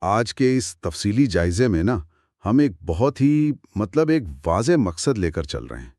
آج کے اس تفصیلی جائزے میں نا ہم ایک بہت ہی ایک واضح مقصد لے کر چل رہے ہیں۔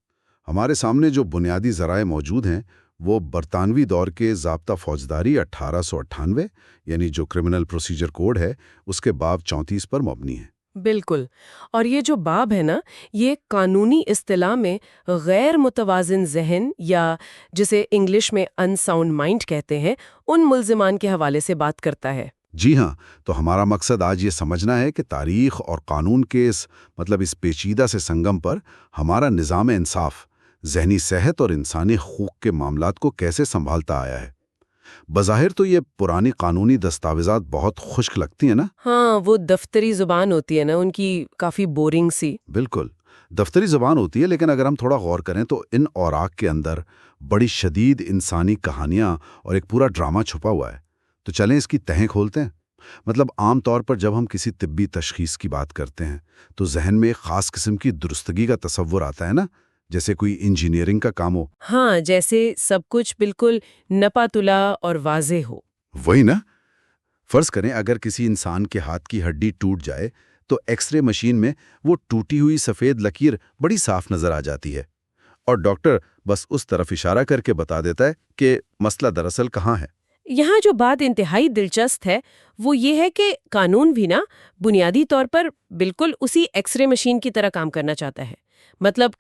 ہمارے سامنے جو بنیادی ذرائع موجود ہیں وہ برطانوی دور کے ضابطہ فوجداری 1898 یعنی جو کرمنل پروسیجر کوڈ ہے اس کے باب 34 پر مبنی ہے۔ بالکل، اور یہ جو باب ہے نا، یہ قانونی اصطلاح میں غیر متوازن ذہن یا جسے انگلش میں ان ساؤنڈ مائنڈ کہتے ہیں، ان ملزمان کے حوالے سے بات کرتا ہے۔ جی ہاں، تو ہمارا مقصد آج یہ سمجھنا ہے کہ تاریخ اور قانون کے اس پیچیدہ سے سنگم پر ہمارا نظام انصاف، ذہنی صحت اور انسانی حقوق کے معاملات کو کیسے سنبھالتا آیا ہے۔ بظاہر تو یہ پرانی قانونی دستاویزات بہت خشک لگتی ہیں نا؟ ہاں، وہ دفتری زبان ہوتی ہے نا ان کی، کافی بورنگ سی۔ بالکل، دفتری زبان ہوتی ہے، لیکن اگر ہم تھوڑا غور کریں تو ان اوراق کے اندر بڑی شدید انسانی کہانیاں اور ایک پورا ڈرامہ چھپا ہوا ہے۔ تو چلیں اس کی تہیں کھولتے ہیں۔ عام طور پر جب ہم کسی طبی تشخیص کی بات کرتے ہیں تو ذہن میں ایک خاص قسم کی درستگی کا تصور آتا ہے نا، جیسے کوئی انجینئرنگ کا کام ہو۔ ہاں، جیسے سب کچھ بالکل نپا تلا اور واضح ہو۔ وہی نا، فرض کریں اگر کسی انسان کے ہاتھ کی ہڈی ٹوٹ جائے تو ایکس رے مشین میں وہ ٹوٹی ہوئی سفید لکیر بڑی صاف نظر آ جاتی ہے، اور ڈاکٹر بس اس طرف اشارہ کر کے بتا دیتا ہے کہ مسئلہ دراصل کہاں ہے۔ یہاں جو بات انتہائی دلچسپ ہے وہ یہ ہے کہ قانون بھی نا بنیادی طور پر بالکل اسی ایکس رے مشین کی طرح کام کرنا چاہتا ہے۔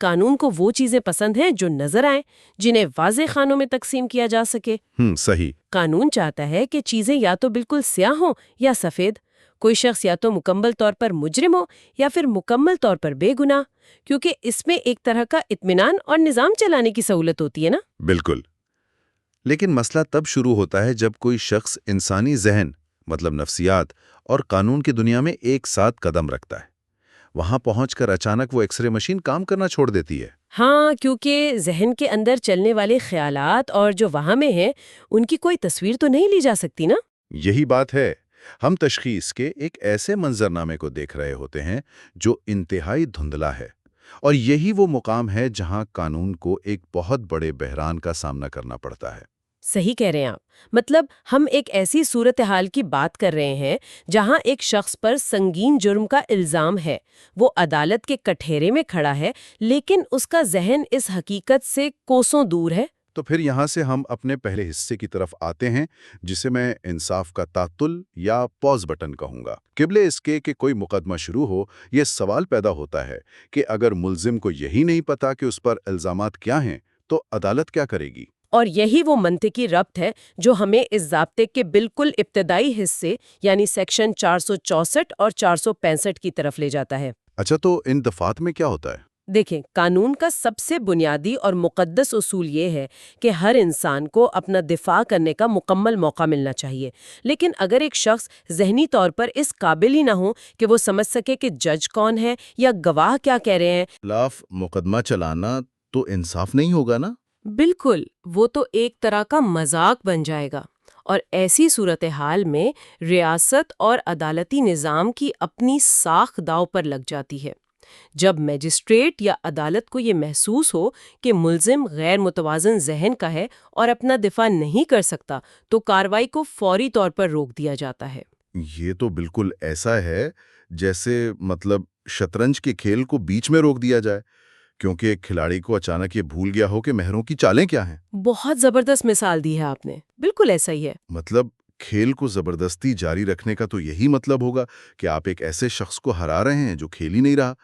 قانون کو وہ چیزیں پسند ہیں جو نظر آئیں، جنہیں واضح خانوں میں تقسیم کیا جا سکے۔ صحیح۔ قانون چاہتا ہے کہ چیزیں یا تو بالکل سیاہ ہوں یا سفید، کوئی شخص یا تو مکمل طور پر مجرم ہو یا پھر مکمل طور پر بے گناہ، کیونکہ اس میں ایک طرح کا اطمینان اور نظام چلانے کی سہولت ہوتی ہے نا۔ بالکل، لیکن مسئلہ تب شروع ہوتا ہے جب کوئی شخص انسانی ذہن نفسیات اور قانون کی دنیا میں ایک ساتھ قدم رکھتا ہے۔ وہاں پہنچ کر اچانک وہ ایکس رے مشین کام کرنا چھوڑ دیتی ہے۔ ہاں، کیونکہ ذہن کے اندر چلنے والے خیالات اور جو وہاں میں ہیں ان کی کوئی تصویر تو نہیں لی جا سکتی نا۔ یہی بات ہے، ہم تشخیص کے ایک ایسے منظرنامے کو دیکھ رہے ہوتے ہیں جو انتہائی دھندلا ہے، اور یہی وہ مقام ہے جہاں قانون کو ایک بہت بڑے بحران کا سامنا کرنا پڑتا ہے۔ صحیح کہہ رہے ہیں آپ، ہم ایک ایسی صورتحال کی بات کر رہے ہیں جہاں ایک شخص پر سنگین جرم کا الزام ہے، وہ عدالت کے کٹہرے میں کھڑا ہے، لیکن اس کا ذہن اس حقیقت سے کوسوں دور ہے۔ تو پھر یہاں سے ہم اپنے پہلے حصے کی طرف آتے ہیں، جسے میں انصاف کا تعطل یا پاز بٹن کہوں گا۔ قبل اس کے کہ کوئی مقدمہ شروع ہو، یہ سوال پیدا ہوتا ہے کہ اگر ملزم کو یہی نہیں پتا کہ اس پر الزامات کیا ہیں تو عدالت کیا کرے گی؟ اور یہی وہ منطقی ربط ہے جو ہمیں اس ضابطے کے بالکل ابتدائی حصے یعنی سیکشن 464 اور 465 کی طرف لے جاتا ہے۔ اچھا، تو ان دفعات میں کیا ہوتا ہے؟ دیکھیں، قانون کا سب سے بنیادی اور مقدس اصول یہ ہے کہ ہر انسان کو اپنا دفاع کرنے کا مکمل موقع ملنا چاہیے، لیکن اگر ایک شخص ذہنی طور پر اس قابل ہی نہ ہو کہ وہ سمجھ سکے کہ جج کون ہے یا گواہ کیا کہہ رہے ہیں، خلاف مقدمہ چلانا تو انصاف نہیں ہوگا نا؟ بالکل، وہ تو ایک طرح کا مذاق بن جائے گا۔ اور ایسی صورتحال میں ریاست اور عدالتی نظام کی اپنی ساکھ داؤ پر لگ جاتی ہے۔ جب میجسٹریٹ یا عدالت کو یہ محسوس ہو کہ ملزم غیر متوازن ذہن کا ہے اور اپنا دفاع نہیں کر سکتا، تو کارروائی کو فوری طور پر روک دیا جاتا ہے۔ یہ تو بالکل ایسا ہے جیسے شطرنج کے کھیل کو بیچ میں روک دیا جائے، کیونکہ ایک کھلاڑی کو اچانک یہ بھول گیا ہو کہ مہروں کی چالیں کیا ہیں۔ بہت زبردست مثال دی ہے آپ نے، بالکل ایسا ہی ہے۔ کھیل کو زبردستی جاری رکھنے کا تو یہی مطلب ہوگا کہ آپ ایک ایسے شخص کو ہرا رہے ہیں جو کھیل ہی نہیں رہا،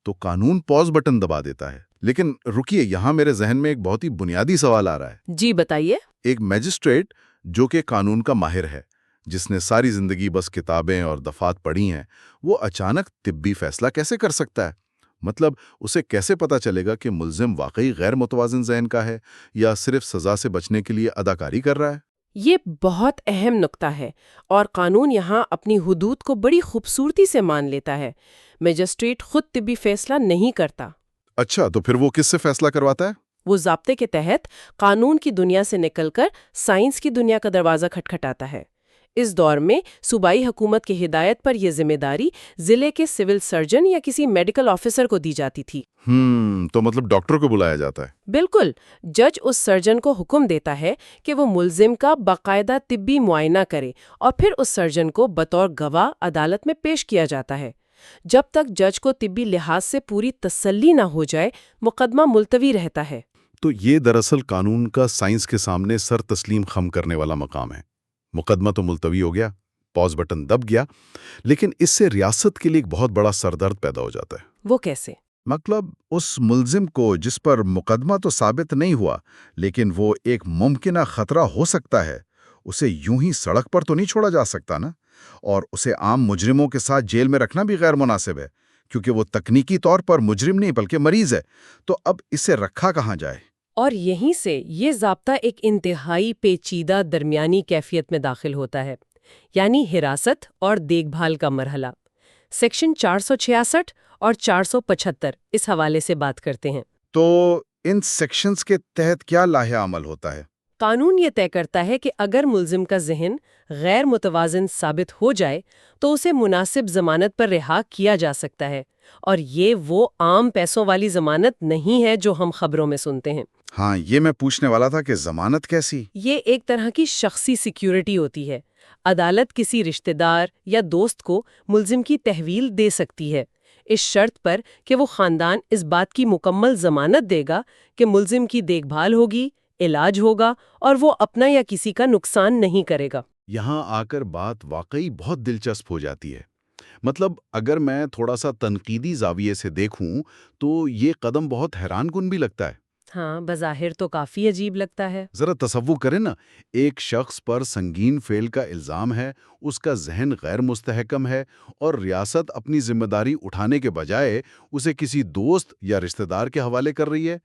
تو قانون پاز بٹن دبا دیتا ہے۔ لیکن رکیے، یہاں میرے ذہن میں ایک بہت ہی بنیادی سوال آ رہا ہے۔ جی بتائیے۔ ایک میجسٹریٹ جو کہ قانون کا ماہر ہے، جس نے ساری زندگی بس کتابیں اور دفعات پڑھی ہیں، وہ اچانک طبی فیصلہ کیسے کر سکتا ہے؟ اسے کیسے پتا چلے گا کہ ملزم واقعی غیر متوازن ذہن کا ہے یا صرف سزا سے بچنے کے لیے اداکاری کر رہا ہے؟ یہ بہت اہم نقطہ ہے، اور قانون یہاں اپنی حدود کو بڑی خوبصورتی سے مان لیتا ہے۔ میجسٹریٹ خود طبی فیصلہ نہیں کرتا۔ اچھا، تو پھر وہ کس سے فیصلہ کرواتا ہے؟ وہ ضابطے کے تحت قانون کی دنیا سے نکل کر سائنس کی دنیا کا دروازہ کھٹکھٹاتا ہے۔ اس دور میں صوبائی حکومت کی ہدایت پر یہ ذمہ داری ضلع کے سول سرجن یا کسی میڈیکل آفیسر کو دی جاتی تھی۔ تو مطلب ڈاکٹر کو بلایا جاتا ہے؟ بالکل، جج اس سرجن کو حکم دیتا ہے کہ وہ ملزم کا باقاعدہ طبی معائنہ کرے اور پھر اس سرجن کو بطور گواہ عدالت میں پیش کیا جاتا ہے۔ جب تک جج کو طبی لحاظ سے پوری تسلی نہ ہو جائے، مقدمہ ملتوی رہتا ہے۔ تو یہ دراصل قانون کا سائنس کے سامنے سر تسلیم خم کرنے والا مقام ہے۔ مقدمہ تو ملتوی ہو گیا، پاز بٹن دب گیا، لیکن اس سے ریاست کے لیے ایک بہت بڑا سردرد پیدا ہو جاتا ہے۔ وہ کیسے؟ مطلب اس ملزم کو جس پر مقدمہ تو ثابت نہیں ہوا، لیکن وہ ایک ممکنہ خطرہ ہو سکتا ہے، اسے یوں ہی سڑک پر تو نہیں چھوڑا جا سکتا نا، اور اسے عام مجرموں کے ساتھ جیل میں رکھنا بھی غیر مناسب ہے، کیونکہ وہ تکنیکی طور پر مجرم نہیں بلکہ مریض ہے۔ تو اب اسے رکھا کہاں جائے؟ اور یہیں سے یہ ضابطہ ایک انتہائی پیچیدہ درمیانی کیفیت میں داخل ہوتا ہے، یعنی حراست اور دیکھ بھال کا مرحلہ۔ سیکشن 466 اور 475 اس حوالے سے بات کرتے ہیں۔ تو ان سیکشنز کے تحت کیا لاحہ عمل ہوتا ہے؟ قانون یہ طے کرتا ہے کہ اگر ملزم کا ذہن غیر متوازن ثابت ہو جائے تو اسے مناسب ضمانت پر رہا کیا جا سکتا ہے، اور یہ وہ عام پیسوں والی ضمانت نہیں ہے جو ہم خبروں میں سنتے ہیں۔ ہاں، یہ میں پوچھنے والا تھا کہ ضمانت کیسی؟ یہ ایک طرح کی شخصی سیکیورٹی ہوتی ہے۔ عدالت کسی رشتہ دار یا دوست کو ملزم کی تحویل دے سکتی ہے، اس شرط پر کہ وہ خاندان اس بات کی مکمل ضمانت دے گا کہ ملزم کی دیکھ بھال ہوگی، علاج ہوگا اور وہ اپنا یا کسی کا نقصان نہیں کرے گا۔ یہاں آ کر بات واقعی بہت دلچسپ ہو جاتی ہے۔ مطلب اگر میں تھوڑا سا تنقیدی زاویے سے دیکھوں تو یہ قدم بہت حیران کن بھی لگتا ہے۔ ہاں، بظاہر تو کافی عجیب لگتا ہے۔ ذرا تصور کریں نا، ایک شخص پر سنگین فعل کا الزام ہے، اس کا ذہن غیر مستحکم ہے، اور ریاست اپنی ذمہ داری اٹھانے کے بجائے اسے کسی دوست یا رشتہ دار کے حوالے کر رہی ہے۔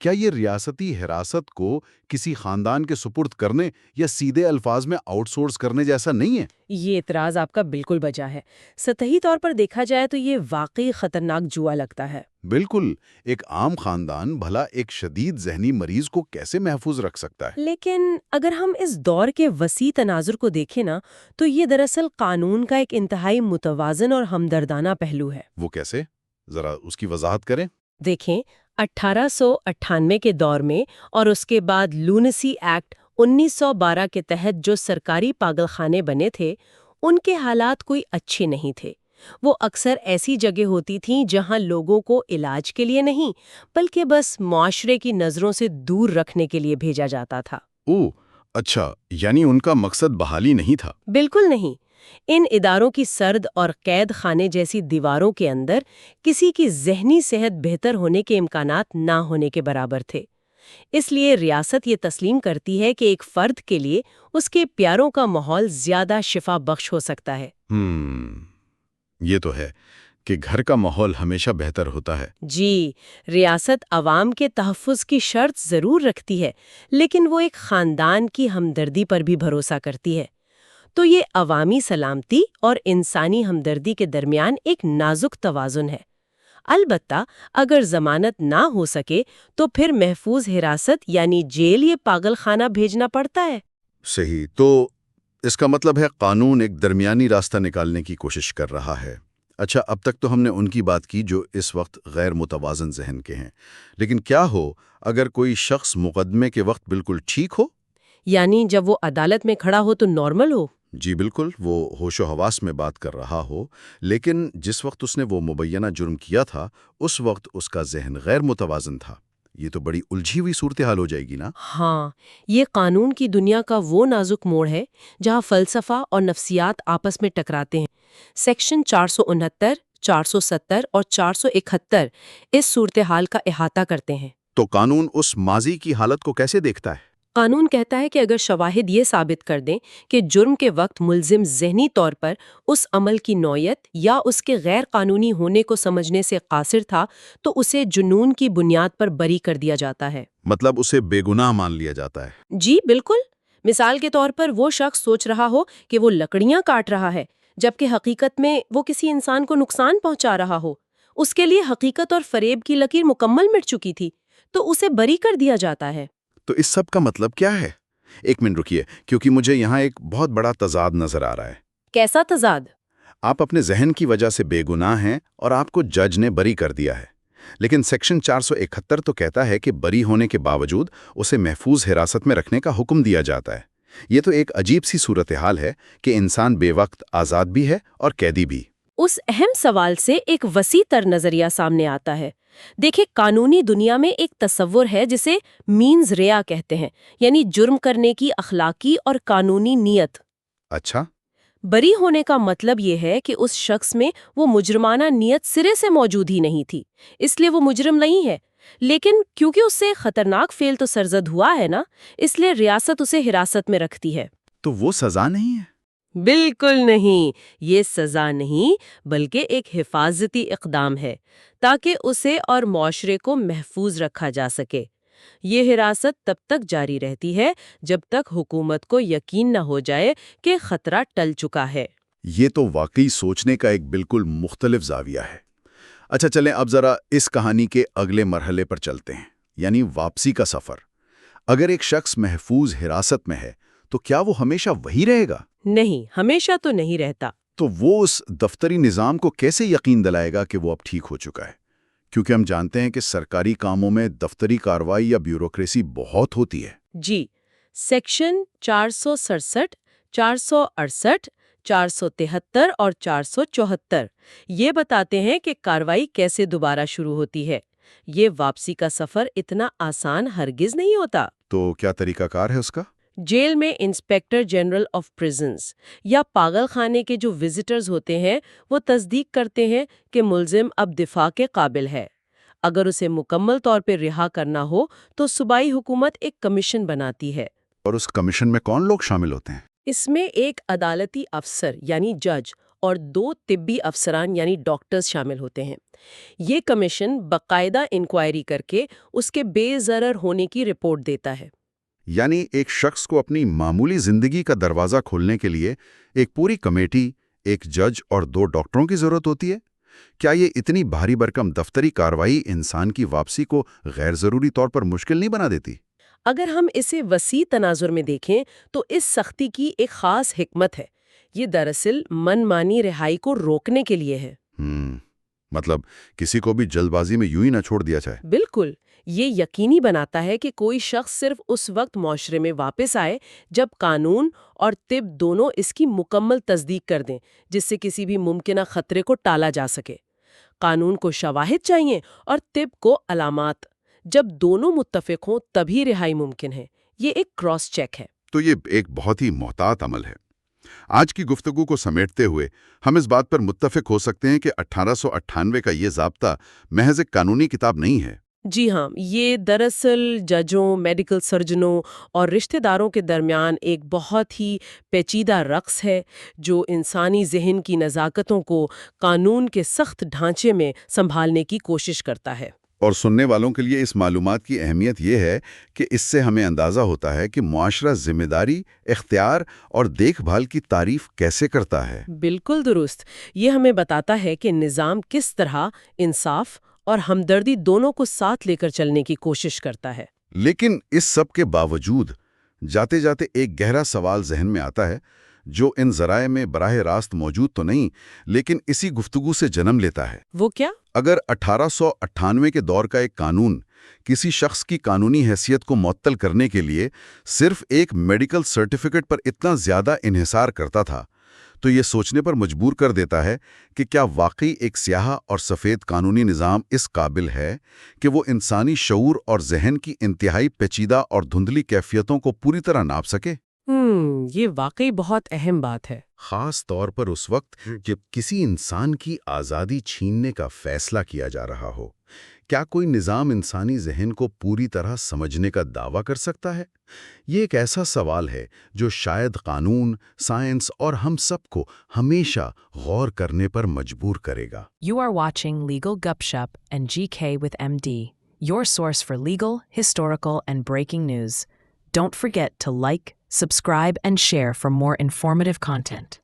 کیا یہ ریاستی حراست کو کسی خاندان کے سپرد کرنے یا سیدھے الفاظ میں آؤٹ سورس کرنے جیسا نہیں ہے؟ یہ اعتراض آپ کا بالکل بجا ہے۔ سطحی طور پر دیکھا جائے تو یہ واقعی خطرناک جوا لگتا ہے۔ بالکل، ایک عام خاندان بھلا ایک شدید ذہنی مریض کو کیسے محفوظ رکھ سکتا ہے؟ لیکن اگر ہم اس دور کے وسیع تناظر کو دیکھیں نا، تو یہ دراصل قانون کا ایک انتہائی متوازن اور ہمدردانہ پہلو ہے۔ وہ کیسے؟ ذرا اس کی وضاحت کریں۔ دیکھیں، 1898 کے دور میں اور اس کے بعد لونسی ایکٹ 1912 کے تحت جو سرکاری پاگل خانے بنے تھے، ان کے حالات کوئی اچھے نہیں تھے۔ وہ اکثر ایسی جگہ ہوتی تھیں جہاں لوگوں کو علاج کے لیے نہیں بلکہ بس معاشرے کی نظروں سے دور رکھنے کے لیے بھیجا جاتا تھا۔ اوہ، اچھا، یعنی ان کا مقصد بحالی نہیں تھا؟ بالکل نہیں۔ ان اداروں کی سرد اور قید خانے جیسی دیواروں کے اندر کسی کی ذہنی صحت بہتر ہونے کے امکانات نہ ہونے کے برابر تھے۔ اس لیے ریاست یہ تسلیم کرتی ہے کہ ایک فرد کے لیے اس کے پیاروں کا ماحول زیادہ شفا بخش ہو سکتا ہے۔ یہ تو ہے کہ گھر کا ماحول ہمیشہ بہتر ہوتا ہے۔ جی، ریاست عوام کے تحفظ کی شرط ضرور رکھتی ہے، لیکن وہ ایک خاندان کی ہمدردی پر بھی بھروسہ کرتی ہے۔ تو یہ عوامی سلامتی اور انسانی ہمدردی کے درمیان ایک نازک توازن ہے۔ البتہ اگر ضمانت نہ ہو سکے تو پھر محفوظ حراست یعنی جیل یا پاگل خانہ بھیجنا پڑتا ہے۔ صحیح، تو اس کا مطلب ہے قانون ایک درمیانی راستہ نکالنے کی کوشش کر رہا ہے۔ اچھا، اب تک تو ہم نے ان کی بات کی جو اس وقت غیر متوازن ذہن کے ہیں، لیکن کیا ہو اگر کوئی شخص مقدمے کے وقت بالکل ٹھیک ہو؟ یعنی جب وہ عدالت میں کھڑا ہو تو نارمل ہو؟ جی بالکل، وہ ہوش و حواس میں بات کر رہا ہو، لیکن جس وقت اس نے وہ مبینہ جرم کیا تھا اس وقت اس کا ذہن غیر متوازن تھا۔ یہ تو بڑی الجھی ہوئی صورتحال ہو جائے گی نا؟ ہاں، یہ قانون کی دنیا کا وہ نازک موڑ ہے جہاں فلسفہ اور نفسیات آپس میں ٹکراتے ہیں۔ سیکشن 469، 470 اور 471 اس صورتحال کا احاطہ کرتے ہیں۔ تو قانون اس ماضی کی حالت کو کیسے دیکھتا ہے؟ قانون کہتا ہے کہ اگر شواہد یہ ثابت کر دیں کہ جرم کے وقت ملزم ذہنی طور پر اس عمل کی نوعیت یا اس کے غیر قانونی ہونے کو سمجھنے سے قاصر تھا تو اسے جنون کی بنیاد پر بری کر دیا جاتا ہے۔ مطلب اسے بے گناہ مان لیا جاتا ہے؟ جی بالکل۔ مثال کے طور پر وہ شخص سوچ رہا ہو کہ وہ لکڑیاں کاٹ رہا ہے جبکہ حقیقت میں وہ کسی انسان کو نقصان پہنچا رہا ہو، اس کے لیے حقیقت اور فریب کی لکیر مکمل مٹ چکی تھی، تو اسے بری کر دیا جاتا ہے۔ تو اس سب کا مطلب کیا ہے؟ ایک منٹ رکیے، کیونکہ مجھے یہاں ایک بہت بڑا تضاد نظر آ رہا ہے۔ کیسا تضاد؟ آپ اپنے ذہن کی وجہ سے بے گناہ ہیں اور آپ کو جج نے بری کر دیا ہے، لیکن سیکشن 471 تو کہتا ہے کہ بری ہونے کے باوجود اسے محفوظ حراست میں رکھنے کا حکم دیا جاتا ہے۔ یہ تو ایک عجیب سی صورتحال ہے کہ انسان بے وقت آزاد بھی ہے اور قیدی بھی۔ اس اہم سوال سے ایک وسیع تر نظریہ سامنے آتا ہے۔ دیکھیں، قانونی دنیا میں ایک تصور ہے جسے مینز ریا کہتے ہیں، یعنی جرم کرنے کی اخلاقی اور قانونی نیت۔ اچھا، بری ہونے کا مطلب یہ ہے کہ اس شخص میں وہ مجرمانہ نیت سرے سے موجود ہی نہیں تھی، اس لیے وہ مجرم نہیں ہے، لیکن کیونکہ اس سے خطرناک فعل تو سرزد ہوا ہے نا، اس لیے ریاست اسے حراست میں رکھتی ہے۔ تو وہ سزا نہیں ہے؟ بالکل نہیں، یہ سزا نہیں بلکہ ایک حفاظتی اقدام ہے تاکہ اسے اور معاشرے کو محفوظ رکھا جا سکے۔ یہ حراست تب تک جاری رہتی ہے جب تک حکومت کو یقین نہ ہو جائے کہ خطرہ ٹل چکا ہے۔ یہ تو واقعی سوچنے کا ایک بالکل مختلف زاویہ ہے۔ اچھا چلیں اب ذرا اس کہانی کے اگلے مرحلے پر چلتے ہیں، یعنی واپسی کا سفر۔ اگر ایک شخص محفوظ حراست میں ہے تو کیا وہ ہمیشہ وہی رہے گا؟ نہیں، ہمیشہ تو نہیں رہتا۔ تو وہ اس دفتری نظام کو کیسے یقین دلائے گا کہ وہ اب ٹھیک ہو چکا ہے؟ کیونکہ ہم جانتے ہیں کہ سرکاری کاموں میں دفتری کارروائی یا بیوروکریسی بہت ہوتی ہے۔ جی، سیکشن 467، 468، 473 اور 474 یہ بتاتے ہیں کہ کارروائی کیسے دوبارہ شروع ہوتی ہے۔ یہ واپسی کا سفر اتنا آسان ہرگز نہیں ہوتا۔ تو کیا طریقہ کار ہے اس کا؟ جیل میں انسپیکٹر جنرل آف پریزنز یا پاگل خانے کے جو وزٹرز ہوتے ہیں وہ تصدیق کرتے ہیں کہ ملزم اب دفاع کے قابل ہے۔ اگر اسے مکمل طور پہ رہا کرنا ہو تو صوبائی حکومت ایک کمیشن بناتی ہے۔ اور اس کمیشن میں کون لوگ شامل ہوتے ہیں؟ اس میں ایک عدالتی افسر یعنی جج اور 2 طبی افسران یعنی ڈاکٹرز شامل ہوتے ہیں۔ یہ کمیشن باقاعدہ انکوائری کر کے اس کے بے ضرر ہونے کی رپورٹ دیتا ہے۔ یعنی ایک شخص کو اپنی معمولی زندگی کا دروازہ کھولنے کے لیے ایک پوری کمیٹی، ایک جج اور 2 ڈاکٹروں کی ضرورت ہوتی ہے؟ کیا یہ اتنی بھاری بھرکم دفتری کارروائی انسان کی واپسی کو غیر ضروری طور پر مشکل نہیں بنا دیتی؟ اگر ہم اسے وسیع تناظر میں دیکھیں تو اس سختی کی ایک خاص حکمت ہے۔ یہ دراصل من مانی رہائی کو روکنے کے لیے ہے۔ مطلب کسی کو بھی جلد بازی میں یوں ہی نہ چھوڑ دیا جائے۔ بالکل، یہ یقینی بناتا ہے کہ کوئی شخص صرف اس وقت معاشرے میں واپس آئے جب قانون اور طب دونوں اس کی مکمل تصدیق کر دیں، جس سے کسی بھی ممکنہ خطرے کو ٹالا جا سکے۔ قانون کو شواہد چاہیے اور طب کو علامات۔ جب دونوں متفق ہوں تبھی رہائی ممکن ہے۔ یہ ایک کراس چیک ہے۔ تو یہ ایک بہت ہی محتاط عمل ہے۔ آج کی گفتگو کو سمیٹتے ہوئے ہم اس بات پر متفق ہو سکتے ہیں کہ 1898 کا یہ ضابطہ محض ایک قانونی کتاب نہیں ہے۔ جی ہاں، یہ دراصل ججوں، میڈیکل سرجنوں اور رشتہ داروں کے درمیان ایک بہت ہی پیچیدہ رقص ہے جو انسانی ذہن کی نزاکتوں کو قانون کے سخت ڈھانچے میں سنبھالنے کی کوشش کرتا ہے۔ اور سننے والوں کے لیے اس معلومات کی اہمیت یہ ہے کہ اس سے ہمیں اندازہ ہوتا ہے کہ معاشرہ ذمہ داری، اختیار اور دیکھ بھال کی تعریف کیسے کرتا ہے۔ بالکل درست۔ یہ ہمیں بتاتا ہے کہ نظام کس طرح انصاف اور ہمدردی دونوں کو ساتھ لے کر چلنے کی کوشش کرتا ہے۔ لیکن اس سب کے باوجود جاتے جاتے ایک گہرا سوال ذہن میں آتا ہے جو ان ذرائع میں براہ راست موجود تو نہیں لیکن اسی گفتگو سے جنم لیتا ہے۔ وہ کیا؟ اگر 1898 کے دور کا ایک قانون کسی شخص کی قانونی حیثیت کو معطل کرنے کے لیے صرف ایک میڈیکل سرٹیفکیٹ پر اتنا زیادہ انحصار کرتا تھا تو یہ سوچنے پر مجبور کر دیتا ہے کہ کیا واقعی ایک سیاہ اور سفید قانونی نظام اس قابل ہے کہ وہ انسانی شعور اور ذہن کی انتہائی پیچیدہ اور دھندلی کیفیتوں کو پوری طرح ناپ سکے؟ یہ واقعی بہت اہم بات ہے۔ خاص طور پر اس وقت جب کسی انسان کی آزادی چھیننے کا فیصلہ کیا جا رہا ہو۔ کیا کوئی نظام انسانی ذہن کو پوری طرح سمجھنے کا دعویٰ کر سکتا ہے؟ یہ ایک ایسا سوال ہے جو شاید قانون، سائنس اور ہم سب کو ہمیشہ غور کرنے پر مجبور کرے گا۔ You are watching Legal Gupshup and GK with MD, your source for legal, historical, and breaking news. Don't forget to like, subscribe, and share for more informative content.